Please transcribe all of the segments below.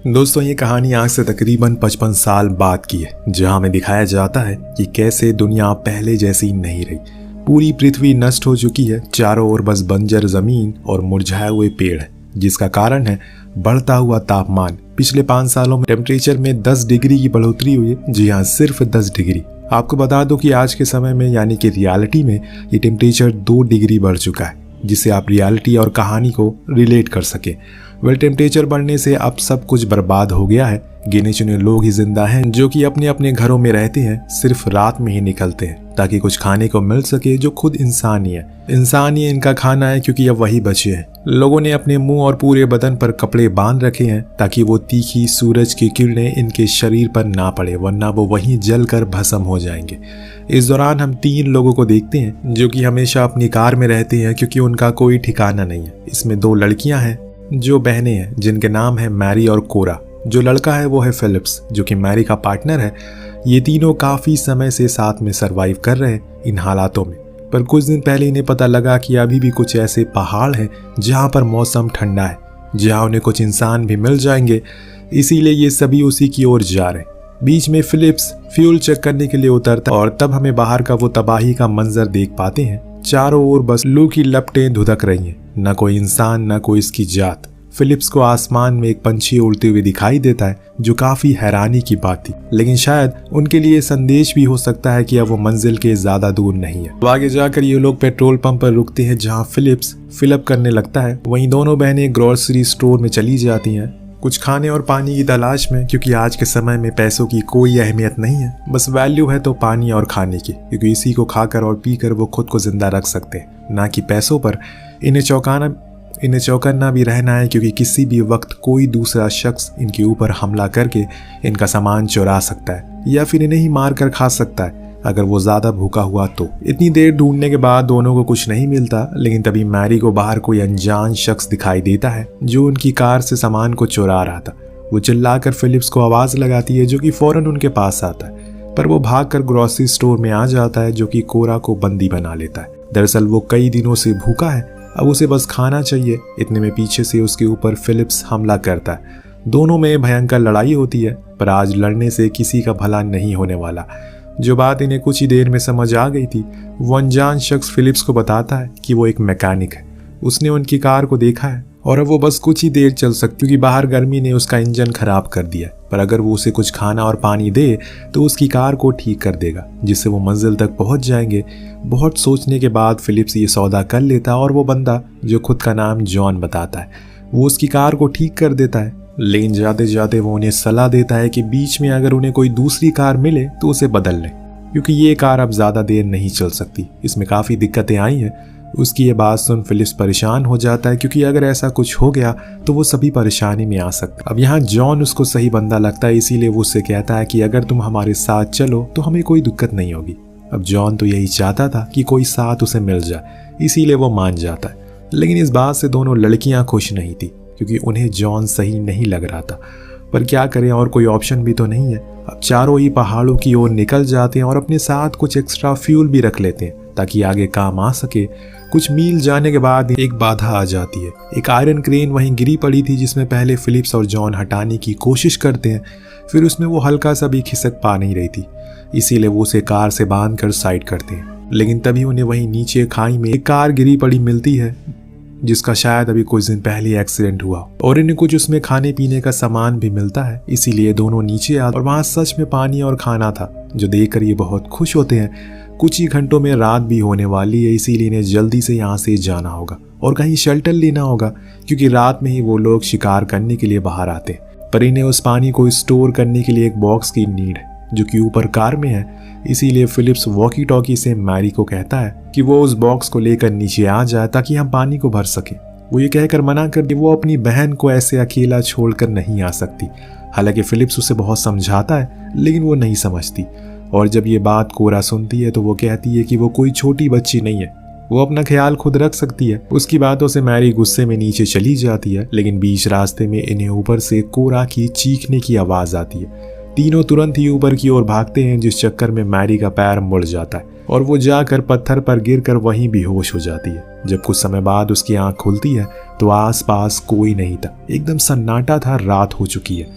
दोस्तों, ये कहानी आज से तकरीबन 55 साल बाद की है, जहां हमें दिखाया जाता है कि कैसे दुनिया पहले जैसी नहीं रही। पूरी पृथ्वी नष्ट हो चुकी है, चारों ओर बस बंजर जमीन और मुरझाए हुए पेड़ है, जिसका कारण है बढ़ता हुआ तापमान। पिछले 5 सालों में टेम्परेचर में 10 डिग्री की बढ़ोतरी हुई है। जी हाँ, सिर्फ 10 डिग्री। आपको बता दो कि आज के समय में यानी कि रियलिटी में ये टेम्परेचर 2 डिग्री बढ़ चुका है, जिससे आप रियलिटी और कहानी को रिलेट कर सके। टेम्परेचर बढ़ने से अब सब कुछ बर्बाद हो गया है। गिने चुने लोग ही जिंदा हैं जो कि अपने अपने घरों में रहते हैं, सिर्फ रात में ही निकलते हैं ताकि कुछ खाने को मिल सके, जो खुद इंसान ही है। इंसान ही इनका खाना है, क्योंकि अब वही बचे हैं। लोगों ने अपने मुंह और पूरे बदन पर कपड़े बांध रखे हैं ताकि वो तीखी सूरज की किरणें इनके शरीर पर ना पड़े, वरना वो वहीं जलकर भस्म हो जाएंगे। इस दौरान हम 3 लोगों को देखते हैं जो कि हमेशा अपनी कार में रहते हैं, क्योंकि उनका कोई ठिकाना नहीं है। इसमें 2 लड़कियां हैं जो बहनें हैं, जिनके नाम है मैरी और कोरा। जो लड़का है वो है फिलिप्स, जो कि मैरी का पार्टनर है। ये तीनों काफी समय से साथ में सरवाइव कर रहे हैं इन हालातों में। पर कुछ दिन पहले इन्हें पता लगा कि अभी भी कुछ ऐसे पहाड़ हैं जहां पर मौसम ठंडा है, जहां उन्हें कुछ इंसान भी मिल जाएंगे। इसीलिए ये सभी उसी की ओर जा रहे हैं। बीच में फिलिप्स फ्यूल चेक करने के लिए उतरता है और तब हमें बाहर का वो तबाही का मंजर देख पाते हैं। चारों ओर बस लू की लपटें धुधक रही हैं, न कोई इंसान न कोई इसकी जात। फिलिप्स को आसमान में एक पंछी उड़ते हुए दिखाई देता है, जो काफी हैरानी की बात थी, लेकिन शायद उनके लिए संदेश भी हो सकता है कि अब वो मंजिल के ज्यादा दूर नहीं है। तो आगे जाकर ये लोग पेट्रोल पंप पर रुकते हैं, जहां फिलिप्स फिलअप करने लगता है। वहीं दोनों बहनें ग्रोसरी स्टोर में चली जाती हैं कुछ खाने और पानी की तलाश में, क्योंकि आज के समय में पैसों की कोई अहमियत नहीं है। बस वैल्यू है तो पानी और खाने की, क्योंकि इसी को खाकर और पीकर वो खुद को जिंदा रख सकते हैं, ना कि पैसों पर। इन्हें चौकन्ना भी रहना है, क्योंकि किसी भी वक्त कोई दूसरा शख्स इनके ऊपर हमला करके इनका सामान चुरा सकता है, या फिर इन्हें ही मार कर खा सकता है अगर वो ज्यादा भूखा हुआ तो। इतनी देर ढूंढने के बाद दोनों को कुछ नहीं मिलता, लेकिन तभी मैरी को बाहर कोई अनजान शख्स दिखाई देता है, जो उनकी कार से सामान को चुरा रहा था। वो चिल्लाकर फिलिप्स को आवाज लगाती है, जो कि फौरन उनके पास आता है, पर वो भागकर ग्रोसरी स्टोर में आ जाता है, जो कि कोरा को बंदी बना लेता है। दरअसल वो कई दिनों से भूखा है, अब उसे बस खाना चाहिए। इतने में पीछे से उसके ऊपर फिलिप्स हमला करता है। दोनों में भयंकर लड़ाई होती है, पर आज लड़ने से किसी का भला नहीं होने वाला। जो बात इन्हें कुछ ही देर में समझ आ गई थी, वो अनजान शख्स फिलिप्स को बताता है कि वो एक मैकेनिक है। उसने उनकी कार को देखा है और अब वो बस कुछ ही देर चल सकती, क्योंकि बाहर गर्मी ने उसका इंजन खराब कर दिया। पर अगर वो उसे कुछ खाना और पानी दे तो उसकी कार को ठीक कर देगा, जिससे वो मंजिल तक पहुंच जाएंगे। बहुत सोचने के बाद फिलिप्स ये सौदा कर लेता और वो बंदा, जो खुद का नाम जॉन बताता है, वो उसकी कार को ठीक कर देता है। लेकिन जाते जाते वो उन्हें सलाह देता है कि बीच में अगर उन्हें कोई दूसरी कार मिले तो उसे बदल लें, क्योंकि ये कार अब ज़्यादा देर नहीं चल सकती। इसमें काफ़ी दिक्कतें आई हैं। उसकी ये बात सुन फिलिप्स परेशान हो जाता है, क्योंकि अगर ऐसा कुछ हो गया तो वो सभी परेशानी में आ सकते। अब यहाँ जॉन उसको सही बंदा लगता है, इसीलिए वो उससे कहता है कि अगर तुम हमारे साथ चलो तो हमें कोई दिक्कत नहीं होगी। अब जॉन तो यही चाहता था कि कोई साथ उसे मिल जाए, इसीलिए वो मान जाता है। लेकिन इस बात से दोनों लड़कियां खुश नहीं थी, क्योंकि उन्हें जॉन सही नहीं लग रहा था। पर क्या करें, और कोई ऑप्शन भी तो नहीं है। अब चारों ही पहाड़ों की ओर निकल जाते हैं और अपने साथ कुछ एक्स्ट्रा फ्यूल भी रख लेते हैं ताकि आगे काम आ सके। कुछ मील जाने के बाद एक बाधा आ जाती है। एक आयरन क्रेन वहीं गिरी पड़ी थी, जिसमें पहले फिलिप्स और जॉन हटाने की कोशिश करते हैं, फिर उसमें वो हल्का सा भी खिसक पा नहीं रही थी, इसीलिए वो उसे कार से बांध कर साइड करते हैं। लेकिन तभी उन्हें वहीं नीचे खाई में एक कार गिरी पड़ी मिलती है, जिसका शायद अभी कुछ दिन पहले एक्सीडेंट हुआ, और इन्हें कुछ उसमें खाने पीने का सामान भी मिलता है। इसीलिए दोनों नीचे आते और वहां सच में पानी और खाना था, जो देखकर ये बहुत खुश होते हैं। कुछ ही घंटों में रात भी होने वाली है, इसीलिए इन्हें जल्दी से यहाँ से जाना होगा और कहीं शेल्टर लेना होगा, क्योंकि रात में ही वो लोग शिकार करने के लिए बाहर आते हैं। पर इन्हें उस पानी को स्टोर करने के लिए एक बॉक्स की नीड है, जो कि ऊपर कार में है। इसीलिए फिलिप्स वॉकी टॉकी से मैरी को कहता है कि वो उस बॉक्स को लेकर नीचे आ जाए ताकि हम पानी को भर सके। वो ये कहकर मना कर कि वो अपनी बहन को ऐसे अकेला छोड़कर नहीं आ सकती। हालांकि फिलिप्स उसे बहुत समझाता है, लेकिन वो नहीं समझती। और जब ये बात कोरा सुनती है तो वो कहती है कि वो कोई छोटी बच्ची नहीं है, वो अपना ख्याल खुद रख सकती है। उसकी बातों से मैरी गुस्से में नीचे चली जाती है, लेकिन बीच रास्ते में इन्हें ऊपर से कोरा की चीखने की आवाज आती है। तीनों तुरंत ही ऊपर की ओर भागते हैं, जिस चक्कर में मैरी का पैर मुड़ जाता है और वो जाकर पत्थर पर गिरकर वहीं बेहोश हो जाती है। जब कुछ समय बाद उसकी आंख खुलती है तो आसपास कोई नहीं था, एकदम सन्नाटा था, रात हो चुकी है।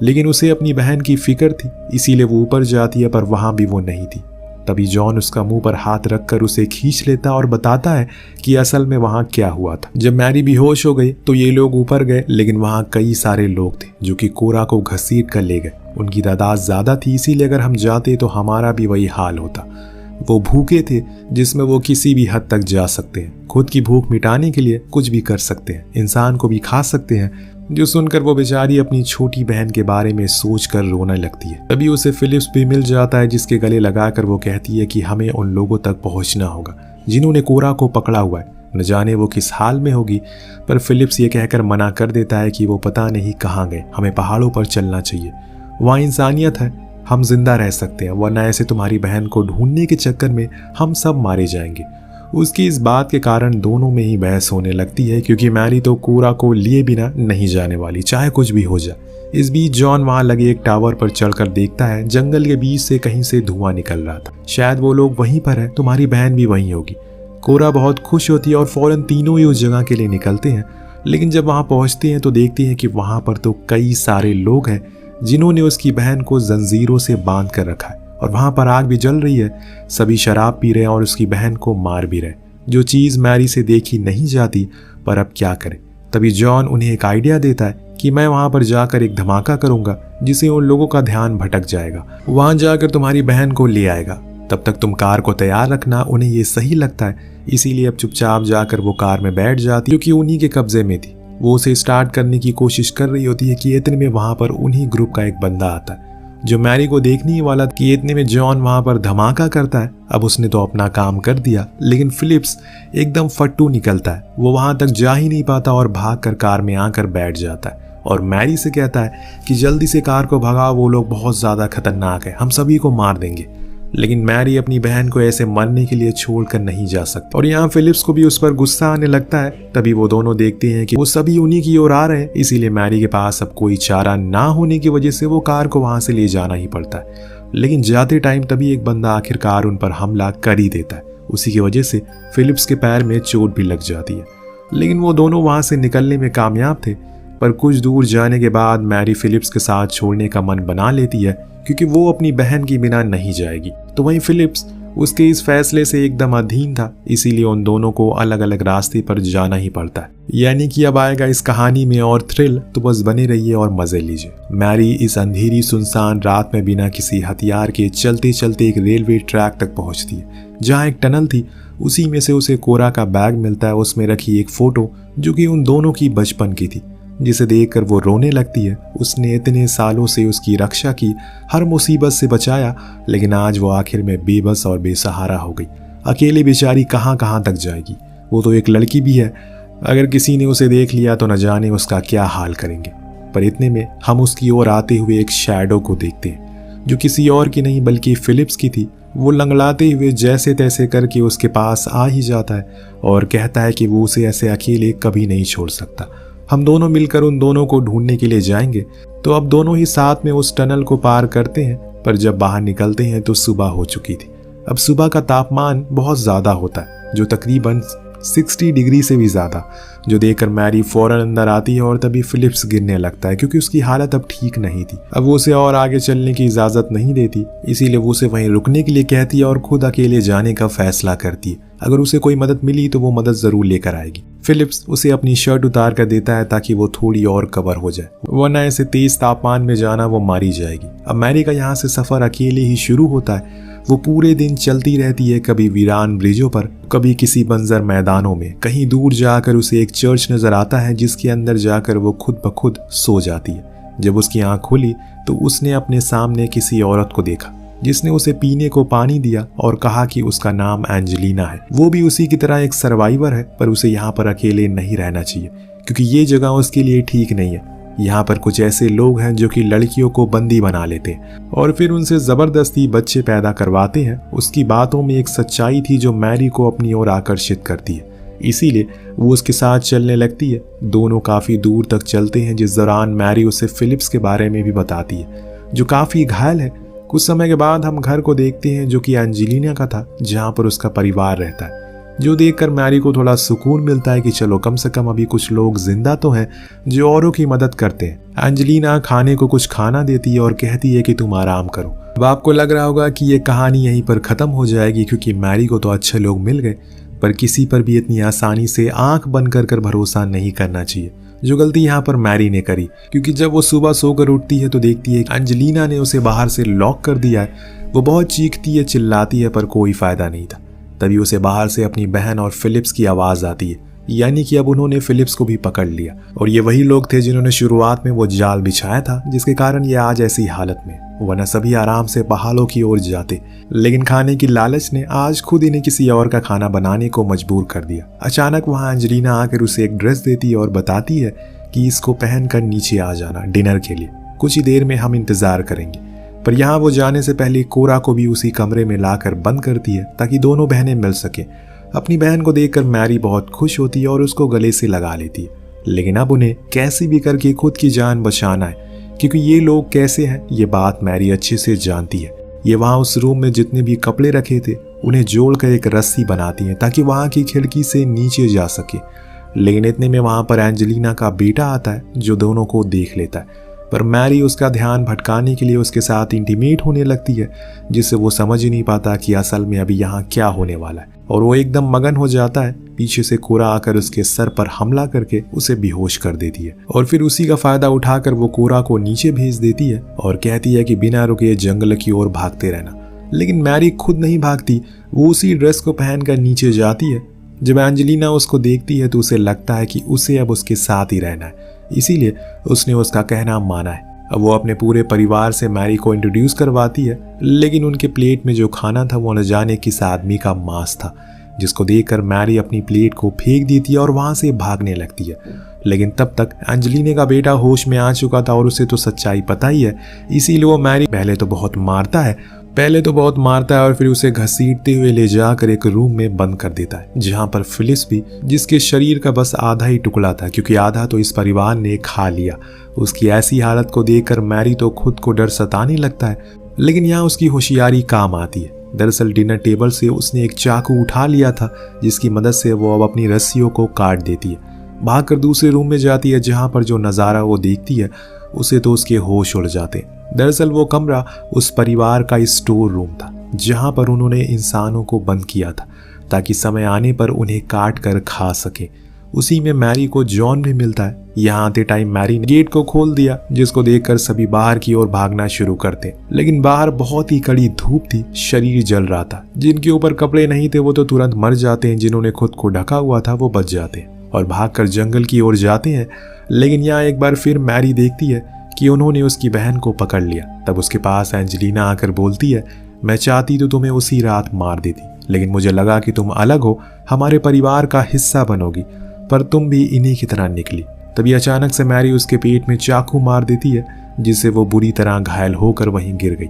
लेकिन उसे अपनी बहन की फिक्र थी, इसीलिए वो ऊपर जाती है, पर वहां भी वो नहीं थी। तभी जॉन उसका मुंह पर हाथ रखकर उसे खींच लेता और बताता है कि असल में वहां क्या हुआ था। जब मैरी बेहोश हो गई तो ये लोग ऊपर गए, लेकिन वहां कई सारे लोग थे जो कि कोरा को घसीट कर ले गए। उनकी तादाद ज्यादा थी, इसीलिए अगर हम जाते तो हमारा भी वही हाल होता। वो भूखे थे, जिसमें वो किसी भी हद तक जा सकते हैं। खुद की भूख मिटाने के लिए कुछ भी कर सकते हैं, इंसान को भी खा सकते हैं। जो सुनकर वो बेचारी अपनी छोटी बहन के बारे में सोचकर रोने लगती है। तभी उसे फिलिप्स भी मिल जाता है, जिसके गले लगाकर वो कहती है कि हमें उन लोगों तक पहुंचना होगा जिन्होंने कोरा को पकड़ा हुआ है। न जाने वो किस हाल में होगी, पर फिलिप्स ये कहकर मना कर देता है कि वो पता नहीं कहाँ गए, हमें पहाड़ों पर चलना चाहिए, वहाँ इंसानियत है, हम जिंदा रह सकते हैं, वरना ऐसे तुम्हारी बहन को ढूंढने के चक्कर में हम सब मारे जाएंगे। उसकी इस बात के कारण दोनों में ही बहस होने लगती है, क्योंकि मैरी तो कोरा को लिए बिना नहीं जाने वाली, चाहे कुछ भी हो जाए। इस बीच जॉन वहां लगे एक टावर पर चढ़कर देखता है, जंगल के बीच से कहीं से धुआं निकल रहा था। शायद वो लोग वहीं पर है, तुम्हारी बहन भी वहीं होगी। कोरा बहुत खुश होती है और फौरन तीनों ही उस जगह के लिए निकलते हैं। लेकिन जब वहां पहुंचते हैं तो देखते हैं कि वहां पर तो कई सारे लोग हैं जिन्होंने उसकी बहन को जंजीरों से बांध कर रखा है, और वहां पर आग भी जल रही है। सभी शराब पी रहे हैं और उसकी बहन को मार भी रहे, जो चीज मैरी से देखी नहीं जाती, पर अब क्या करे। तभी जॉन उन्हें एक आइडिया देता है कि मैं वहां पर जाकर एक धमाका करूंगा, जिससे उन लोगों का ध्यान भटक जाएगा, वहां जाकर तुम्हारी बहन को ले आएगा। तब तक तुम कार को तैयार रखना। उन्हें ये सही लगता है, इसीलिए अब चुपचाप जाकर वो कार में बैठ जाती, क्योंकि उन्हीं के कब्जे में थी। वो उसे स्टार्ट करने की कोशिश कर रही होती है कि इतने में वहां पर उन्हीं ग्रुप का एक बंदा आता है जो मैरी को देखने ही वाला था। कि इतने में जॉन वहां पर धमाका करता है। अब उसने तो अपना काम कर दिया, लेकिन फिलिप्स एकदम फट्टू निकलता है। वो वहां तक जा ही नहीं पाता और भागकर कार में आकर बैठ जाता है और मैरी से कहता है कि जल्दी से कार को भगाओ, वो लोग बहुत ज्यादा खतरनाक है, हम सभी को मार देंगे। लेकिन मैरी अपनी बहन को ऐसे मरने के लिए छोड़कर नहीं जा सकती, और यहाँ फिलिप्स को भी उस पर गुस्सा आने लगता है। तभी वो दोनों देखते हैं कि वो सभी उन्हीं की ओर आ रहे हैं, इसीलिए मैरी के पास अब कोई चारा ना होने की वजह से वो कार को वहां से ले जाना ही पड़ता है। लेकिन जाते टाइम तभी एक बंदा आखिरकार उन पर हमला कर ही देता है। उसी की वजह से फिलिप्स के पैर में चोट भी लग जाती है, लेकिन वो दोनों वहां से निकलने में कामयाब थे। पर कुछ दूर जाने के बाद मैरी फिलिप्स के साथ छोड़ने का मन बना लेती है, क्योंकि वो अपनी बहन की बिना नहीं जाएगी। तो वहीं फिलिप्स उसके इस फैसले से एकदम अधीन था, इसीलिए उन दोनों को अलग अलग रास्ते पर जाना ही पड़ता है। यानी कि अब आएगा इस कहानी में और थ्रिल, तो बस बने रहिए और मजे लीजिए। मैरी इस अंधेरी सुनसान रात में बिना किसी हथियार के चलते चलते एक रेलवे ट्रैक तक पहुंचती है, जहां एक टनल थी। उसी में से उसे कोरा का बैग मिलता है, उसमें रखी एक फोटो जो कि उन दोनों की बचपन की थी, जिसे देखकर वो रोने लगती है। उसने इतने सालों से उसकी रक्षा की, हर मुसीबत से बचाया, लेकिन आज वो आखिर में बेबस और बेसहारा हो गई। अकेली बेचारी कहाँ कहाँ तक जाएगी। वो तो एक लड़की भी है, अगर किसी ने उसे देख लिया तो न जाने उसका क्या हाल करेंगे। पर इतने में हम उसकी ओर आते हुए एक शैडो को देखते हैं, जो किसी और की नहीं बल्कि फिलिप्स की थी। वो लंगड़ाते हुए जैसे तैसे करके उसके पास आ ही जाता है और कहता है कि वो उसे ऐसे अकेले कभी नहीं छोड़ सकता, हम दोनों मिलकर उन दोनों को ढूंढने के लिए जाएंगे। तो अब दोनों ही साथ में उस टनल को पार करते हैं, पर जब बाहर निकलते हैं तो सुबह हो चुकी थी। अब सुबह का तापमान बहुत ज़्यादा होता है, जो तकरीबन 60 डिग्री से भी ज़्यादा, जो देखकर मैरी फौरन अंदर आती है और तभी फिलिप्स गिरने लगता है, क्योंकि उसकी हालत अब ठीक नहीं थी। अब वो उसे और आगे चलने की इजाज़त नहीं देती, इसीलिए वो उसे वहीं रुकने के लिए कहती है और खुद अकेले जाने का फैसला करती है। अगर उसे कोई मदद मिली तो वो मदद ज़रूर लेकर आएगी। फिलिप्स उसे अपनी शर्ट उतार कर देता है ताकि वो थोड़ी और कवर हो जाए, वरना ऐसे तेज तापमान में जाना वो मारी जाएगी। अब मैरी का यहाँ से सफ़र अकेले ही शुरू होता है। वो पूरे दिन चलती रहती है, कभी वीरान ब्रिजों पर, कभी किसी बंजर मैदानों में। कहीं दूर जाकर उसे एक चर्च नजर आता है, जिसके अंदर जाकर वो खुद ब खुद सो जाती है। जब उसकी आंख खुली तो उसने अपने सामने किसी औरत को देखा, जिसने उसे पीने को पानी दिया और कहा कि उसका नाम एंजेलिना है। वो भी उसी की तरह एक सर्वाइवर है, पर उसे यहाँ पर अकेले नहीं रहना चाहिए, क्योंकि ये जगह उसके लिए ठीक नहीं है। यहाँ पर कुछ ऐसे लोग हैं जो कि लड़कियों को बंदी बना लेते हैं और फिर उनसे जबरदस्ती बच्चे पैदा करवाते हैं। उसकी बातों में एक सच्चाई थी जो मैरी को अपनी ओर आकर्षित करती है, इसीलिए वो उसके साथ चलने लगती है। दोनों काफी दूर तक चलते हैं, जिस दौरान मैरी उसे फिलिप्स के बारे में भी बताती है, जो काफ़ी घायल है। कुछ समय के बाद हम घर को देखते हैं जो कि एंजेलिना का था, जहाँ पर उसका परिवार रहता है, जो देखकर मैरी को थोड़ा सुकून मिलता है कि चलो कम से कम अभी कुछ लोग जिंदा तो हैं जो औरों की मदद करते हैं। एंजेलिना खाने को कुछ खाना देती है और कहती है कि तुम आराम करो। अब आपको लग रहा होगा कि ये कहानी यहीं पर ख़त्म हो जाएगी, क्योंकि मैरी को तो अच्छे लोग मिल गए, पर किसी पर भी इतनी आसानी से आंख बंद कर भरोसा नहीं करना चाहिए, जो गलती यहाँ पर मैरी ने करी। क्योंकि जब वो सुबह सोकर उठती है तो देखती है एंजेलिना ने उसे बाहर से लॉक कर दिया है। वो बहुत चीखती है, चिल्लाती है, पर कोई फायदा नहीं था। तभी उसे बाहर से अपनी बहन और फिलिप्स की आवाज़ आती है, यानी कि अब उन्होंने फिलिप्स को भी पकड़ लिया। और ये वही लोग थे जिन्होंने शुरुआत में वो जाल बिछाया था, जिसके कारण ये आज ऐसी हालत में, वरना सभी आराम से पहाड़ों की ओर जाते। लेकिन खाने की लालच ने आज खुद इन्हें किसी और का खाना बनाने को मजबूर कर दिया। अचानक वहाँ एंजेलिना आकर उसे एक ड्रेस देती है और बताती है कि इसको पहनकर नीचे आ जाना डिनर के लिए, कुछ ही देर में हम इंतजार करेंगे। पर यहाँ वो जाने से पहले कोरा को भी उसी कमरे में लाकर बंद करती है ताकि दोनों बहनें मिल सके। अपनी बहन को देखकर मैरी बहुत खुश होती है और उसको गले से लगा लेती है। लेकिन अब उन्हें कैसे भी करके खुद की जान बचाना है, क्योंकि ये लोग कैसे हैं ये बात मैरी अच्छे से जानती है। ये वहाँ उस रूम में जितने भी कपड़े रखे थे उन्हें जोड़कर एक रस्सी बनाती हैं ताकि वहाँ की खिड़की से नीचे जा सके। लेकिन इतने में वहाँ पर एंजेलिना का बेटा आता है जो दोनों को देख लेता है, पर मैरी उसका ध्यान भटकाने के लिए उसके साथ इंटीमेट होने लगती है, जिससे वो समझ ही नहीं पाता कि असल में अभी यहाँ क्या होने वाला है। और वो एकदम मगन हो जाता है। पीछे से कोरा आकर उसके सर पर हमला करके उसे बेहोश कर देती है और फिर उसी का फायदा उठाकर वो कोरा को नीचे भेज देती है और कहती है कि बिना रुके जंगल की ओर भागते रहना। लेकिन मैरी खुद नहीं भागती, वो उसी ड्रेस को पहनकर नीचे जाती है। जब एंजेलिना उसको देखती है तो उसे लगता है कि उसे अब उसके साथ ही रहना है, इसीलिए उसने उसका कहना माना है। अब वो अपने पूरे परिवार से मैरी को इंट्रोड्यूस करवाती है, लेकिन उनके प्लेट में जो खाना था वो न जाने किस आदमी का मांस था, जिसको देखकर मैरी अपनी प्लेट को फेंक देती है और वहां से भागने लगती है। लेकिन तब तक एंजेलिना का बेटा होश में आ चुका था और उसे तो सच्चाई पता ही है, इसीलिए वो मैरी पहले तो बहुत मारता है और फिर उसे घसीटते हुए ले जाकर एक रूम में बंद कर देता है, जहां पर फिलिप्स भी, जिसके शरीर का बस आधा ही टुकड़ा था क्योंकि आधा तो इस परिवार ने खा लिया। उसकी ऐसी हालत को देखकर मैरी तो खुद को डर सताने लगता है, लेकिन यहाँ उसकी होशियारी काम आती है। दरअसल डिनर टेबल से उसने एक चाकू उठा लिया था, जिसकी मदद से वो अब अपनी रस्सियों को काट देती है। भागकर दूसरे रूम में जाती है, जहां पर जो नज़ारा वो देखती है उसे तो उसके होश उड़ जाते। दरअसल वो कमरा उस परिवार का स्टोर रूम था, जहां पर उन्होंने इंसानों को बंद किया था ताकि समय आने पर उन्हें काट कर खा सके। उसी में मैरी को जॉन भी मिलता है। यहाँ आते टाइम मैरी ने गेट को खोल दिया, जिसको देखकर सभी बाहर की ओर भागना शुरू करते। लेकिन बाहर बहुत ही कड़ी धूप थी, शरीर जल रहा था। जिनके ऊपर कपड़े नहीं थे वो तो तुरंत मर जाते हैं, जिन्होंने खुद को ढका हुआ था वो बच जाते हैं और भागकर जंगल की ओर जाते हैं। लेकिन यहाँ एक बार फिर मैरी देखती है कि उन्होंने उसकी बहन को पकड़ लिया। तब उसके पास एंजेलिना आकर बोलती है, मैं चाहती तो तुम्हें उसी रात मार देती, लेकिन मुझे लगा कि तुम अलग हो, हमारे परिवार का हिस्सा बनोगी, पर तुम भी इन्हीं की तरह निकली। तभी अचानक से मैरी उसके पेट में चाकू मार देती है, जिससे वो बुरी तरह घायल होकर वहीं गिर गई।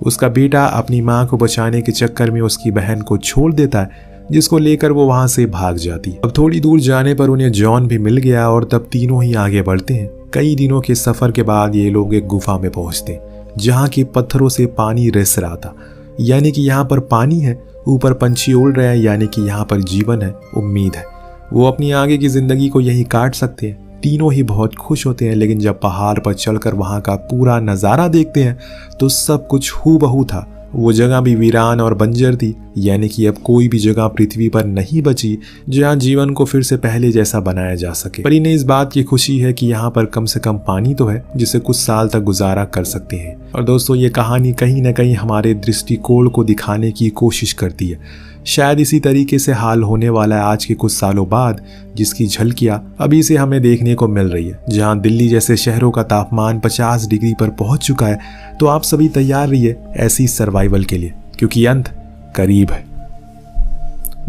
उसका बेटा अपनी माँ को बचाने के चक्कर में उसकी बहन को छोड़ देता है, जिसको लेकर वो वहां से भाग जाती है। अब थोड़ी दूर जाने पर उन्हें जॉन भी मिल गया और तब तीनों ही आगे बढ़ते हैं। कई दिनों के सफर के बाद ये लोग एक गुफा में पहुंचते हैं, जहाँ के पत्थरों से पानी रिस रहा था, यानी कि यहाँ पर पानी है, ऊपर पंछी उड़ रहे हैं, यानी कि यहाँ पर जीवन है, उम्मीद है। वो अपनी आगे की जिंदगी को यही काट सकते हैं। तीनों ही बहुत खुश होते हैं, लेकिन जब पहाड़ पर चलकर वहाँ का पूरा नज़ारा देखते हैं तो सब कुछ हूबहू था। वो जगह भी वीरान और बंजर थी, यानी कि अब कोई भी जगह पृथ्वी पर नहीं बची जहाँ जीवन को फिर से पहले जैसा बनाया जा सके। पर इन्हें इस बात की खुशी है कि यहाँ पर कम से कम पानी तो है, जिससे कुछ साल तक गुजारा कर सकते हैं। और दोस्तों, ये कहानी कहीं ना कहीं हमारे दृष्टिकोण को दिखाने की कोशिश करती है। शायद इसी तरीके से हाल होने वाला है आज के कुछ सालों बाद, जिसकी झलकियां अभी से हमें देखने को मिल रही है। जहां दिल्ली जैसे शहरों का तापमान 50 डिग्री पर पहुंच चुका है, तो आप सभी तैयार रहिए ऐसी सर्वाइवल के लिए, क्योंकि अंत करीब है।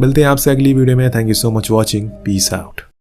मिलते हैं आपसे अगली वीडियो में। Thank you so much watching. Peace out.